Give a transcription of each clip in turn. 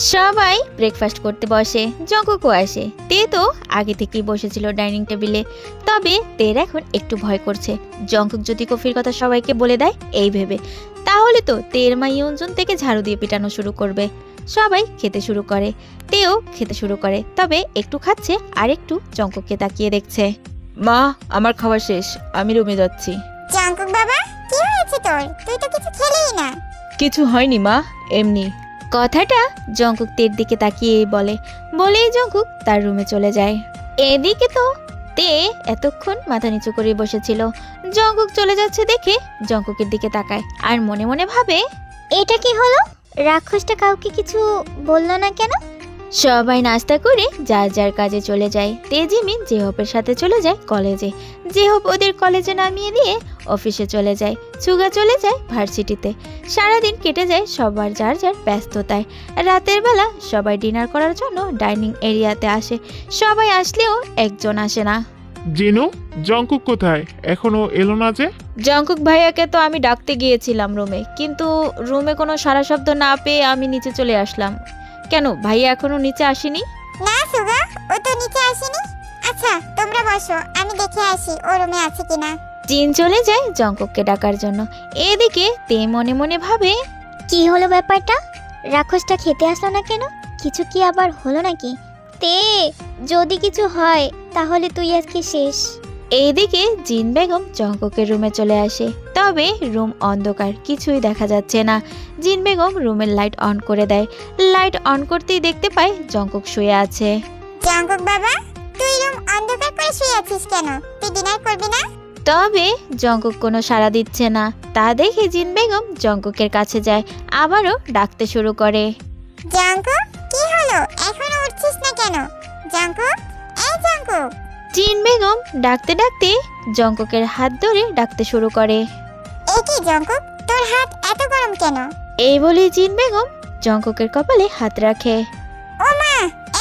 সবাই ব্রেকফাস্ট করতে বসে, জঙ্কুকও আসে। তে তো আগে থেকেই বসেছিল ডাইনিং টেবিলে, তবে তের এখন একটু ভয় করছে। জঙ্কুক যদি কফির কথা সবাইকে বলে দেয় এই ভেবে, তাহলে তো তের মা ইয়ঞ্জন থেকে ঝাড়ু দিয়ে পিটানো শুরু করবে। সবাই খেতে শুরু করে, তেও খেতে শুরু করে, তবে একটু খাচ্ছে আর একটু জঙ্কুককে তাকিয়ে দেখছে। মা, আমার খাওয়া শেষ, আমি রুমে যাচ্ছি। জঙ্কুক বাবা, কি হয়েছে তোর? তুই তো কিছু খেলেই না। কিছু হয়নি মা, এমনি। কথাটা জঙ্কুক তের দিকে তাকিয়েই বলেই জঙ্কুক তার রুমে চলে যায়। এদিকে তো তে এতক্ষণ মাথা নিচু করে বসেছিল। জঙ্কুক চলে যাচ্ছে দেখে জঙ্কুকের দিকে তাকায় আর মনে মনে ভাবে, এটা কি হলো? রাক্ষসটা কাউকে কিছু বললো না কেন? সবাই নাস্তা করে যার যার কাজে চলে যায়। তেজিমিন জেহপের সাথে চলে যায় কলেজে, জেহপ ওদের কলেজে নামিয়ে দিয়ে অফিসে চলে যায়, সুগা চলে যায় ভার্সিটিতে। সারাদিন কেটে যায় সবার যার যার ব্যস্ততায়। রাতের বেলা সবাই ডিনার করার জন্য ডাইনিং এরিয়াতে আসে। সবাই আসলেও একজন আসে না। জিনু, জঙ্কুক কোথায়? এখনো এলো না যে? জঙ্কুক ভাইয়াকে তো আমি ডাকতে গিয়েছিলাম রুমে, কিন্তু রুমে কোনো সারা শব্দ না পেয়ে আমি নিচে চলে আসলাম। কেন, ভাইয়া এখনো নিচে আসেনি? না সুগা, ও তো নিচে আসেনি। আচ্ছা তোমরা বসো, আমি দেখে আসি ও রুমে আছে কিনা। জিন চলে যায় জঙ্কুককে ডাকার জন্য। এদিকে তে মনে মনে ভাবে, কি হলো ব্যাপারটা? রাক্ষসটা খেতে আসলো না কেন? কিছু কি আবার হলো নাকি? তে, যদি কিছু হয় তাহলে তুই আজকে শেষ। এইদিকে জিন বেগম জঙ্কুকের রুমে চলে আসে, তবে রুম অন্ধকার, কিছুই দেখা যাচ্ছে না। জিন বেগম রুমের লাইট অন করে দেয়। লাইট অন করতেই দেখতে পায় জঙ্কুক শুয়ে আছে। জঙ্কুক বাবা, তুই রুম অন্ধকার করে শুয়ে আছিস কেন? তুই ডিনার করবি না? তবে জঙ্কুক কোনো সাড়া দিচ্ছে না। তা দেখে জিন বেগম জঙ্কুকের কাছে যায়, আবারও ডাকতে শুরু করে। জঙ্কুক, কি হলো? এখনো উঠছিস না কেন? জঙ্কুক, এই জঙ্কুক। জিন বেগম ডাকতে ডাকতে জঙ্কুকের হাত ধরে ডাকতে শুরু করে। এই কি জঙ্কুক, তোর হাত এত গরম কেন? এই বলে জিন বেগম জঙ্কুকের কপালে হাত রাখে। ও মা,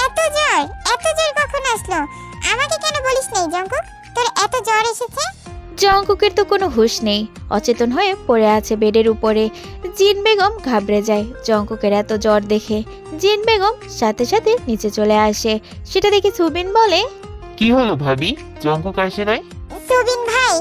এত জ্বর কখন আসলো? আমাকে কেন বলিস নাই জঙ্কুক, তোর এত জ্বর এসেছে? জঙ্কুকের তো কোনো হুঁশ নেই, অচেতন হয়ে পড়ে আছে বেডের উপরে। জিন বেগম ঘাবড়ে যায় জঙ্কুকের এত জ্বর দেখে। জিন বেগম সাথে সাথে নিচে চলে আসে। সেটা দেখে সুবিন বলে, কি হলো ভাবি, জঙ্কুক আসে নাই? সুবিন ভাই,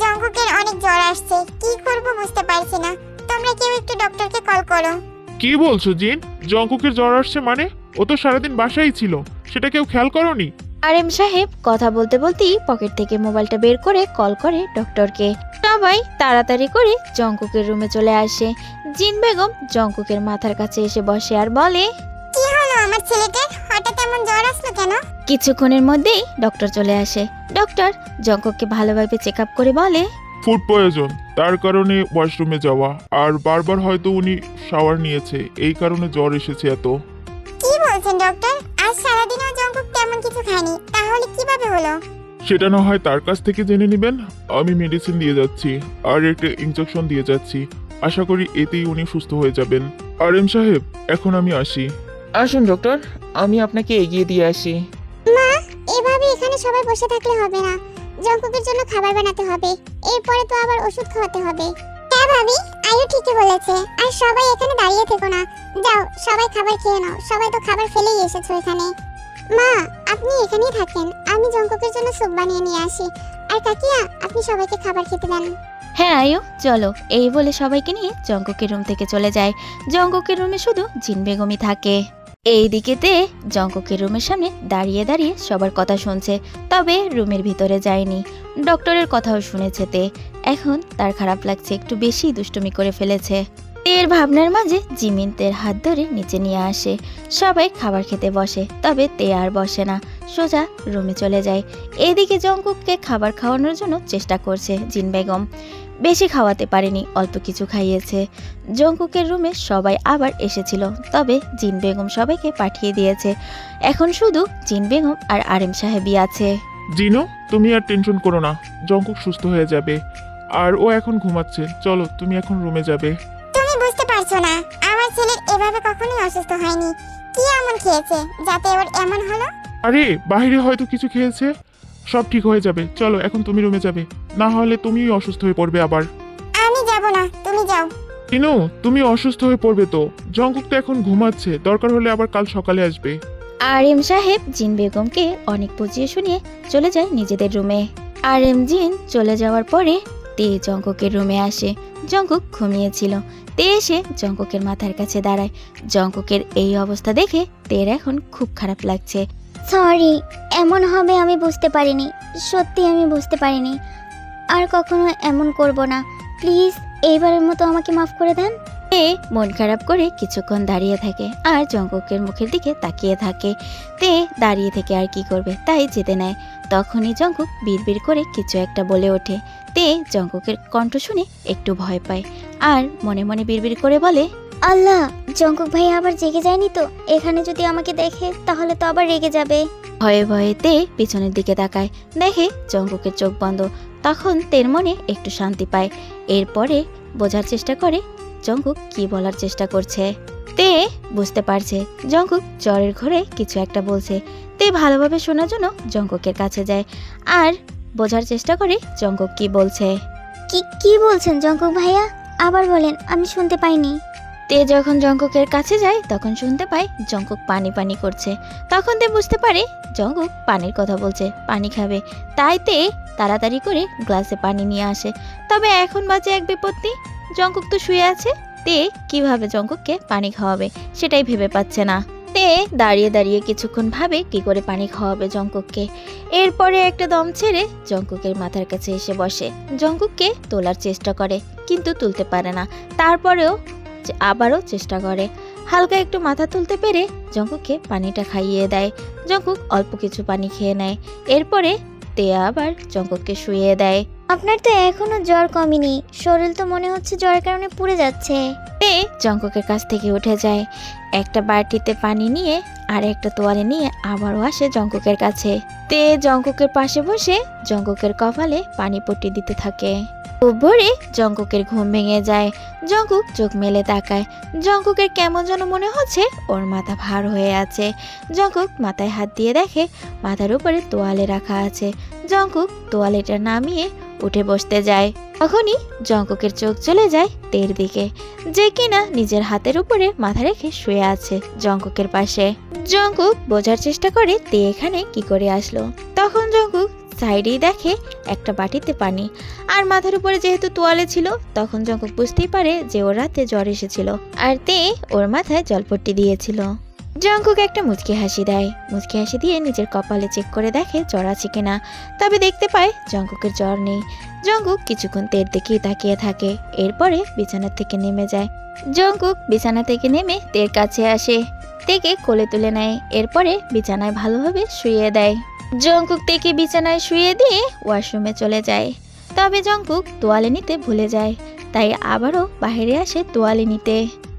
জঙ্কুকের অনেক জ্বর আসছে, কি করব বুঝতে পারছি না। তোমরা কেউ একটু ডক্টরকে কল করো। কি বলছো জিন? জঙ্কুকের জ্বর আসছে মানে? ও তো সারাদিন বাসায় ছিল, সেটা কেউ খেয়াল করোনি? আরএম সাহেব কথা বলতে বলতেই পকেট থেকে মোবাইলটা বের করে কল করে ডক্টরকে। সবাই তাড়াতাড়ি করে জঙ্কুকের রুমে চলে আসে। জিন বেগম জঙ্কুকের মাথার কাছে এসে বসে আর বলে, কি হলো আমার ছেলেটার? হঠাৎ এমন জ্বর আসলো কেন? কিছুক্ষণের মধ্যেই ডক্টর চলে আসে। ডক্টর জঙ্কুককে ভালোভাবে চেক আপ করে বলে, ফুড প্রয়োজন, তার কারণে ওয়াশরুমে যাওয়া, আর বারবার হয়তো উনি শাওয়ার নিয়েছে, এই কারণে জ্বর এসেছে এত। কি বলছেন ডক্টর? আজ সারাদিনও জঙ্কুক তেমন কিছু খায়নি, তাহলে কিভাবে হলো? সেটা না হয় তার কাছ থেকে জেনে নেবেন। আমি মেডিসিন দিয়ে যাচ্ছি আর একটা ইনজেকশন দিয়ে যাচ্ছি, আশা করি এতেই উনি সুস্থ হয়ে যাবেন। আরএম সাহেব, এখন আমি আসি। আসুন ডক্টর, আমি আপনাকে এগিয়ে দিয়ে আসি। মা, এভাবে এখানে সবাই বসে থাকলে হবে না। জঙ্কুকের জন্য খাবার বানাতে হবে, এরপরে তো আবার ওষুধ খাওয়াতে হবে। হ্যাঁ ভাবি, আয়ু ঠিকই বলেছে। আর সবাই এখানে দাঁড়িয়ে থেকো না, যাও সবাই খাবার খেয়ে নাও। সবাই তো খাবার ফেলেই এসেছো এখানে। মা, আপনি এখানেই থাকেন, আমি জঙ্কুকের জন্য স্যুপ বানিয়ে নিয়ে আসি। আর কাকিয়া, আপনি সবাইকে খাবার খেতে দেন। হ্যাঁ আয়ু চলো। এই বলে সবাইকে নিয়ে জঙ্কুকের রুম থেকে চলে যায়। জঙ্কুকের রুমে শুধু জিন বেগমই থাকে। এই দিকেতে জঙ্কুকের রুমের সামনে দাঁড়িয়ে দাঁড়িয়ে সবার কথা শুনছে, তবে রুমের ভিতরে যায়নি। ডক্টরের কথাও শুনেছে তে। এখন তার খারাপ লাগছে, একটু বেশি দুষ্টুমি করে ফেলেছে। তের ভাবনার মাঝে জিমিন তের হাত ধরে নিচে নিয়ে আসে। সবাই খাবার খেতে বসে, তবে তে আর বসে না, সোজা রুমে চলে যায়। এদিকে জঙ্কুককে খাবার খাওয়ানোর জন্য চেষ্টা করছে জিন বেগম। বেশি খাওয়াতে পারেনি, অল্প কিছু খাইয়েছে। জঙ্কুকের রুমে সবাই আবার এসেছিল, তবে জিন বেগম সবাইকে পাঠিয়ে দিয়েছে। এখন শুধু জিন বেগম আর আরএম সাহেবই আছে। জিনু, তুমি আর টেনশন করো না, জঙ্কুক সুস্থ হয়ে যাবে। আর ও এখন ঘুমাচ্ছে, চলো তুমি এখন রুমে যাবে। তুমি বুঝতে পারছো না, আমার ছেলের এভাবে কখনোই অসুস্থ হয়নি। কি এমন খেয়েছে যাতে ওর এমন হলো? আরে বাইরে হয়তো কিছু খেয়েছে, সব ঠিক হয়ে যাবে। চলো এখন তুমি রুমে যাবে, না হলে তুমিই অসুস্থ হয়ে পড়বে আবার। আমি যাব না, তুমি যাও। ইনু, তুমি অসুস্থ হয়ে পড়বে তো। জঙ্কুক তো এখন ঘুমাচ্ছে, দরকার হলে আবার কাল সকালে আসবে। আর এম সাহেব জিন বেগমকে অনেক বুঝিয়ে শুনিয়ে চলে যায় নিজেদের রুমে। আর এম জিন চলে যাওয়ার পরে তে জঙ্কুকের রুমে আসে। জঙ্কুক ঘুমিয়েছিল। তে এসে জঙ্কুকের মাথার কাছে দাঁড়ায়। জঙ্কুকের এই অবস্থা দেখে তের এখন খুব খারাপ লাগছে। সরি, এমন হবে আমি বুঝতে পারিনি। সত্যি আমি বুঝতে পারিনি। আর কখনো এমন করব না। প্লিজ এইবারের মতো আমাকে মাফ করে দেন। তে মন খারাপ করে কিছুক্ষণ দাঁড়িয়ে থাকে আর জঙ্কুকের মুখের দিকে তাকিয়ে থাকে। তে দাঁড়িয়ে থেকে আর কি করবে, তাই যেতে নেয়। তখনই জঙ্কুক বিড়বিড় করে কিছু একটা বলে ওঠে। তে জঙ্কুকের কণ্ঠ শুনে একটু ভয় পায় আর মনে মনে বিড়বিড় করে বলে, আল্লাহ, জঙ্কুক ভাই আবার জেগে যায়নি তো? এখানে যদি আমাকে দেখে তাহলে তো আবার রেগে যাবে। ভয়ে ভয়ে তে পিছনের দিকে তাকায়, দেখে জঙ্কুকের চোখ বন্ধ। তখন তের মনে একটু শান্তি পায়। এরপরে বোঝার চেষ্টা করে জঙ্কুক কি বলার চেষ্টা করছে। তে বুঝতে পারছে জঙ্কুক জ্বরের ঘরে কিছু একটা বলছে। তে ভালোভাবে শোনার জন্য জঙ্কুকের কাছে যায় আর বোঝার চেষ্টা করে জঙ্কুক কি বলছে। কি কি বলছেন জঙ্কুক ভাইয়া? আবার বলেন, আমি শুনতে পাইনি। তে যখন জঙ্কুকের কাছে যায় তখন শুনতে পায় জঙ্কুক পানি পানি করছে। তখন তে বুঝতে পারে জঙ্কুক পানির কথা বলছে, পানি খাবে। তাই তে তাড়াতাড়ি করে গ্লাসে পানি নিয়ে আসে। তবে এখন বাজে এক বিপত্তি, জঙ্কুক তো শুয়ে আছে। তে কিভাবে জঙ্কুককে পানি খাওয়াবে সেটাই ভেবে পাচ্ছে না। তে দাঁড়িয়ে দাঁড়িয়ে কিছুক্ষণ ভাবে কি করে পানি খাওয়াবে জঙ্কুককে। এরপরে একটা দম ছেড়ে জঙ্কুকের মাথার কাছে এসে বসে। জঙ্কুককে তোলার চেষ্টা করে কিন্তু তুলতে পারে না। তারপরেও আবারও চেষ্টা করে। হালকা একটু মাথা তুলতে পেরে জঙ্কুককে পানিটা খাইয়ে দেয়। জঙ্কুক অল্প কিছু পানি খেয়ে নেয়। এরপরে তে আবার জঙ্কুককে শুইয়ে দেয়। আপনার তো এখনো জ্বর কমেনি। শরীর তো মনে হচ্ছে জ্বরের কারণে পুড়ে যাচ্ছে। তে জঙ্কুকের কাছ থেকে উঠে যায়। একটা বাটিতে পানি নিয়ে আর একটা তোয়ালে নিয়ে আবারও আসে জঙ্কুকের কাছে। তে জঙ্কুকের পাশে বসে জঙ্কুকের কপালে পানি পট্টি দিতে থাকে। খুব ভোরে জঙ্কুকের ঘুম ভেঙে যায়। জঙ্কুক চোখ মেলে তাকায়। জঙ্কুকের কেমন যেন মনে হচ্ছে ওর মাথা ভার হয়ে আছে। জঙ্কুক মাথায় হাত দিয়ে দেখে মাথার উপরে তোয়ালে রাখা আছে। জঙ্কুক তোয়ালেটা নামিয়ে উঠে বসতে যায়। তখনই জঙ্কুকের চোখ চলে যায় তের দিকে, যে কিনা নিজের হাতের উপরে মাথা রেখে শুয়ে আছে জঙ্কুকের পাশে। জঙ্কুক বোঝার চেষ্টা করে তে এখানে কি করে আসলো। তখন জঙ্কুক সাইডেই দেখে একটা বাটিতে পানি আর মাথার উপরে যেহেতু তোয়ালে ছিল, তখন জঙ্কুক বুঝতেই পারে যে ওর রাতে জ্বর এসেছিল আর তে ওর মাথায় জলপট্টি দিয়েছিল। জঙ্কুক একটা মুচকি হাসি দেয়। মুচকি হাসি দিয়ে নিজের কপালে চেক করে দেখে জ্বর আছে কিনা। তবে দেখতে পায় জঙ্কুকের জ্বর নেই। জঙ্কুক কিছুক্ষণ তের দিকেই তাকিয়ে থাকে। এরপরে বিছানা থেকে নেমে যায়। জঙ্কুক বিছানা থেকে নেমে তের কাছে আসে, তেকে কোলে তুলে নেয়। এরপরে বিছানায় ভালোভাবে শুইয়ে দেয়। জঙ্কুক তেকে বিছানায় শুইয়ে দিয়ে ওয়াশরুমে চলে যায়। তবে জঙ্কুক তোয়ালে নিতে ভুলে যায়, তাই আবারও বাইরে আসে তোয়ালে নিতে।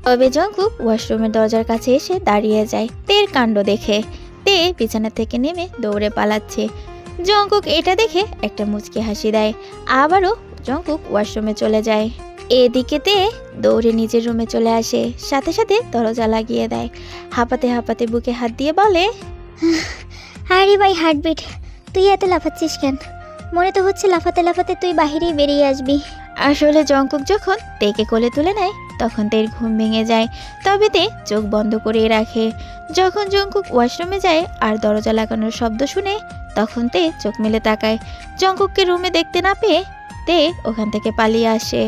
তবে জঙ্কুক ওয়াশরুমের দরজার কাছে এসে দাঁড়িয়ে যায় তের কাণ্ড দেখে। তে বিছানা থেকে নেমে দৌড়ে পালাচ্ছে। জঙ্কুক এটা দেখে একটা মুচকি হাসি দেয়। আবারও জঙ্কুক ওয়াশরুমে চলে যায়। এদিকে তে দৌড়ে নিজের রুমে চলে আসে, সাথে সাথে দরজা লাগিয়ে দেয়। হাঁপাতে হাঁপাতে বুকে হাত দিয়ে বলে, আরে ভাই হার্টবিট, তুই এত লাফাচ্ছিস কেন? মনে তো হচ্ছে লাফাতে লাফাতে তুই বাহিরেই বেরিয়ে আসবি। আসলে জঙ্কুক যখন তেকে কোলে তুলে নেয় তখন তের ঘুম ভেঙে যায়। তবে তে চোখ বন্ধ করে রাখে। যখন জঙ্কুক ওয়াশরুমে যায় আর দরজা লাগানোর শব্দ শুনে তখন তে চোখ মেলে তাকায়। জঙ্কুককে রুমে দেখতে না পেয়ে তে ওখান থেকে পালিয়ে আসে।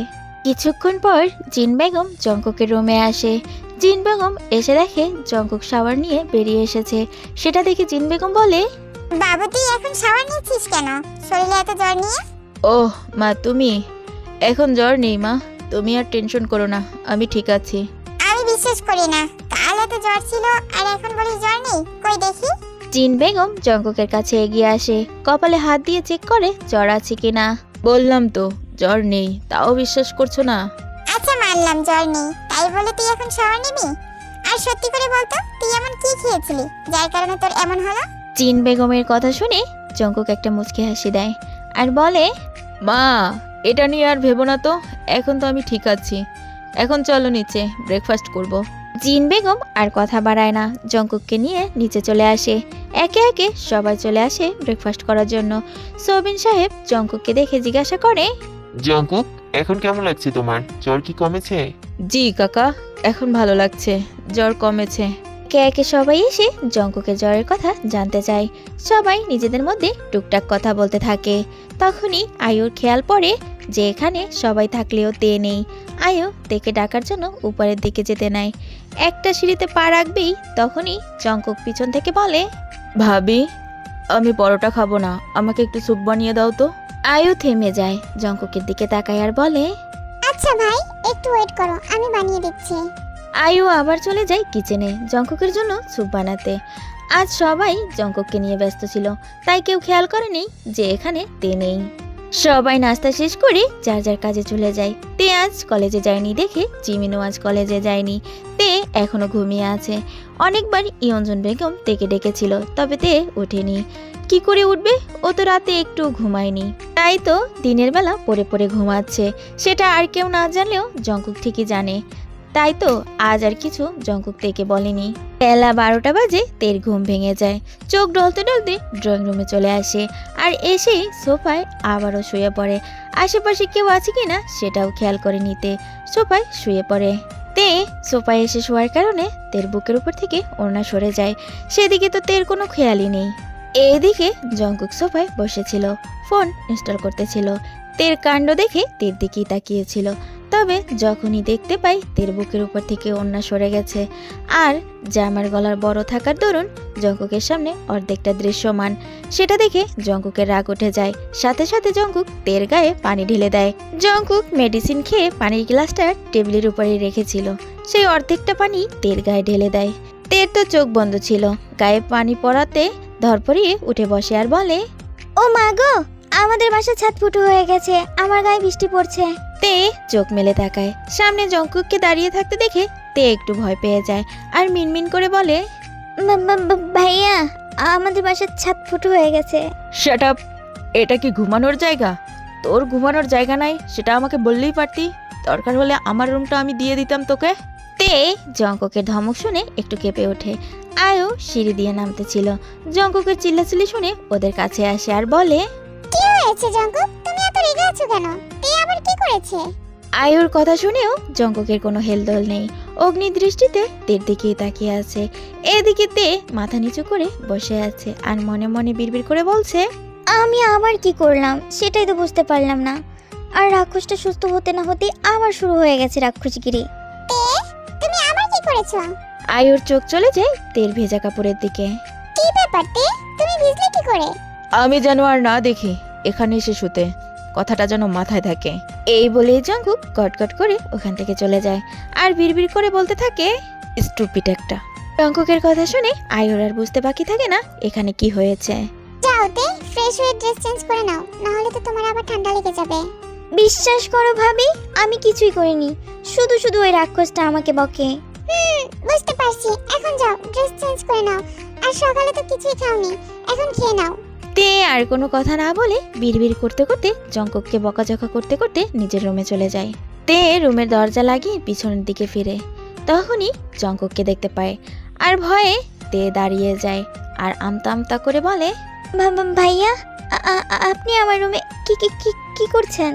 কিছুক্ষণ পর জিন বেগম জঙ্কুকের রুমে আসে। জিন বেগম এসে দেখে জঙ্কুক শাওয়ার নিয়ে বেরিয়ে এসেছে। সেটা দেখে জিন বেগম বলে, বাবু তুই এখন শাওয়ার নিচ্ছিস কেন? শরীরে এত জ্বর নিয়ে? ওহ মা, তুমি? এখন জ্বর নেই মা, তুমি আর টেনশন করো না, আমি ঠিক আছি। আমি বিশ্বাস করি না, কাল এত জ্বর ছিল আর এখন বলিস জ্বর নেই। কই দেখি। জিন বেগম জঙ্কুকের কাছে এগিয়ে আসে, কপালে হাত দিয়ে চেক করে জ্বর আছে কিনা। বললাম তো জ্বর নেই, তাও বিশ্বাস করছো না? আচ্ছা মানলাম জ্বর নেই, তাই বলে তুই এখন শাওয়ার নিবি? আর সত্যি করে বলতো, তুই এমন কি খেয়েছিলি যার কারণে তোর এমন হলো? জিন বেগমের কথা শুনে জঙ্কুক একটা মুচকি হাসি দেয় আর বলে, মা এটা নিয়ে আর ভেবো না তো, এখন তো আমি ঠিক আছি। এখন চলো নিচে ব্রেকফাস্ট করব। জিন বেগম আর কথা বাড়ায় না, জঙ্কুককে নিয়ে নিচে চলে আসে। একে একে সবাই চলে আসে ব্রেকফাস্ট করার জন্য। সবিন সাহেব জঙ্কুককে দেখে জিজ্ঞাসা করে, জঙ্কুক, এখন কেমন লাগছে তোমার? জ্বর কি কমেছে? জি কাকা, এখন ভালো লাগছে, জ্বর কমেছে। একে একে সবাই এসে জঙ্কুকের জ্বরের কথা জানতে চায়। সবাই নিজেদের মধ্যে টুকটাক কথা বলতে থাকে। তখনই আয়ুর খেয়াল পড়ে যে এখানে সবাই থাকলেও তে নেই। আয়ু তেকে ডাকার জন্য উপরের দিকে যেতে নেয়। একটা সিঁড়িতে পা রাখবেই তখনই জঙ্কুক পিছন থেকে বলে, ভাবি আমি পরোটা খাবো না, আমাকে একটু স্যুপ বানিয়ে দাও তো। আয়ু থেমে যায়, জঙ্কুকের দিকে তাকায় আর বলে, আচ্ছা ভাই, একটু ওয়েট করো, আমি বানিয়ে দিচ্ছি। আয়ু আবার চলে যায় কিচেনে জঙ্কুকের জন্য স্যুপ বানাতে। আজ সবাই জঙ্কুককে নিয়ে ব্যস্ত ছিল, তাই কেউ খেয়াল করেনি যে এখানে তে নেই। সবাই নাস্তা শেষ করে যার যার কাজে চলে যায়। তে আজ কলেজে যায়নি দেখে জিমিনও আজ কলেজে যায়নি। তে এখনো ঘুমিয়ে আছে। অনেকবার ইয়ঞ্জন বেগম তেকে ডেকেছিল, তবে তে ওঠেনি। কি করে উঠবে, ও তো রাতে একটু ঘুমায়নি, তাই তো দিনের বেলা পড়ে পড়ে ঘুমাচ্ছে। সেটা আর কেউ না জানলেও জঙ্কুক ঠিকই জানে। তাই তো আজ আর কিছু জঙ্কুক তেকে বলেনি। বেলা 12টা বাজে তের ঘুম ভেঙে যায়। চোখ ডলতে ডলতে ড্রয়িং রুমে চলে আসে আর এসেই সোফায় আবারও শুয়ে পড়ে। আশেপাশে কেউ আছে কিনা সেটাও খেয়াল করে নিতে সোফায় শুয়ে পড়ে। তে সোফায় এসে শোয়ার কারণে তের বুকের উপর থেকে ওড়না সরে যায়। সেদিকে তো তের কোনো খেয়ালই নেই। এইদিকে জঙ্কুক সোফায় বসেছিল, ফোন ইনস্টল করতেছিল। তের কাণ্ড দেখে তের দিকেই তাকিয়েছিল, তবে যখনই দেখতে পাই তের বুকের উপর থেকে ওড়না সরে গেছে আর জামার গলার বড় থাকার দরুন জঙ্কুকের সামনে অর্ধেকটা দৃশ্যমান, সেটা দেখে জঙ্কুকের রাগ উঠে যায়। সাথে সাথে জঙ্কুক তের গায়ে পানি ঢেলে দেয়। জঙ্কুক মেডিসিন খেয়ে পানির গ্লাসটা টেবিলের উপরে রেখেছিল, সেই অর্ধেকটা পানি তের গায়ে ঢেলে দেয়। তের তো চোখ বন্ধ ছিল, গায়ে পানি পড়াতে ধরপড়িয়ে উঠে বসে আর বলে, ও মা গো, আমাদের বাসা ছাদ ফুটো হয়ে গেছে, আমার গায়ে বৃষ্টি পড়ছে। তে চোখ মেলে তাকায়, সামনে জঙ্কুককে দাঁড়িয়ে থাকতে দেখে তে একটু ভয় পেয়ে যায় আর মিনমিন করে বলে, ভাইয়া, আমাদের বাসার ছাদ ফুটো হয়ে গেছে। শাট আপ, এটা কি ঘুমানোর জায়গা? তোর ঘুমানোর জায়গা নাই সেটা আমাকে বললেই পারতি, দরকার হলে আমার রুমটা আমি দিয়ে দিতাম তোকে। তে জঙ্কুকের ধমক শুনে একটু কেঁপে ওঠে। আয়ু সিঁড়ি দিয়ে নামতেছিল, জঙ্কুকের চিল্লাচিল্লি শুনে ওদের কাছে আসে আর বলে, কি হয়েছে জঙ্কুক, তুমি এত রেগে আছো কেন? তে আবার কি করেছে? আয়ুর কথা শুনেও জঙ্কুকের কোনো হেলদোল নেই, অগ্নি দৃষ্টিতে তের দিকেই তাকিয়ে আছে। এদিকে তে মাথা নিচু করে বসে আছে আর মনে মনে বিড়বিড় করে বলছে, আমি আবার কি করলাম সেটাই তো বুঝতে পারলাম না। আর রাক্ষসটা সুস্থ হতে না হতে আবার শুরু হয়ে গেছে রাক্ষসগিরি। তুমি আবার কি করেছো? আয়ুর চোখ চলে যায় তের ভেজা কাপড়ের দিকে। কি ব্যাপার তে, তুমি ভিজলে কি করে? আমি যেন আর না দেখি এখানে এসে শুতে, কথাটা যেন মাথায় থাকে। এই বলে জঙ্কুক গটগট করে ওখান থেকে চলে যায় আর বিড়বিড় করে বলতে থাকে, স্টুপিড একটা। জঙ্কুকের কথা শুনে আয়ুর আর বুঝতে বাকি থাকে না এখানে কি হয়েছে। যাও তে, ফ্রেশ হয়ে ড্রেস চেঞ্জ করে নাও, না হলে তো তোমার আবার ঠান্ডা লেগে যাবে। বিশ্বাস করো ভাবি, আমি কিছুই করিনি, শুধু শুধু ওই রাক্ষসটা আমাকে বকে। বুঝতে পারছি, এখন যাও ড্রেস চেঞ্জ করে নাও, আর সকালে তো কিছুই খাওনি, এখন খেয়ে নাও। তে আর কোনো কথা না বলে বিড়বিড় করতে করতে জঙ্কুককে বকাঝকা করতে করতে নিজের রুমে চলে যায়। তে রুমের দরজা লাগিয়ে পিছনের দিকে ফিরে, তখনই জঙ্কুককে দেখতে পায় আর ভয়ে তে দাঁড়িয়ে যায় আর আমতা আমতা করে বলে, ভাইয়া, আপনি আমার রুমে কি কি কি কি করছেন?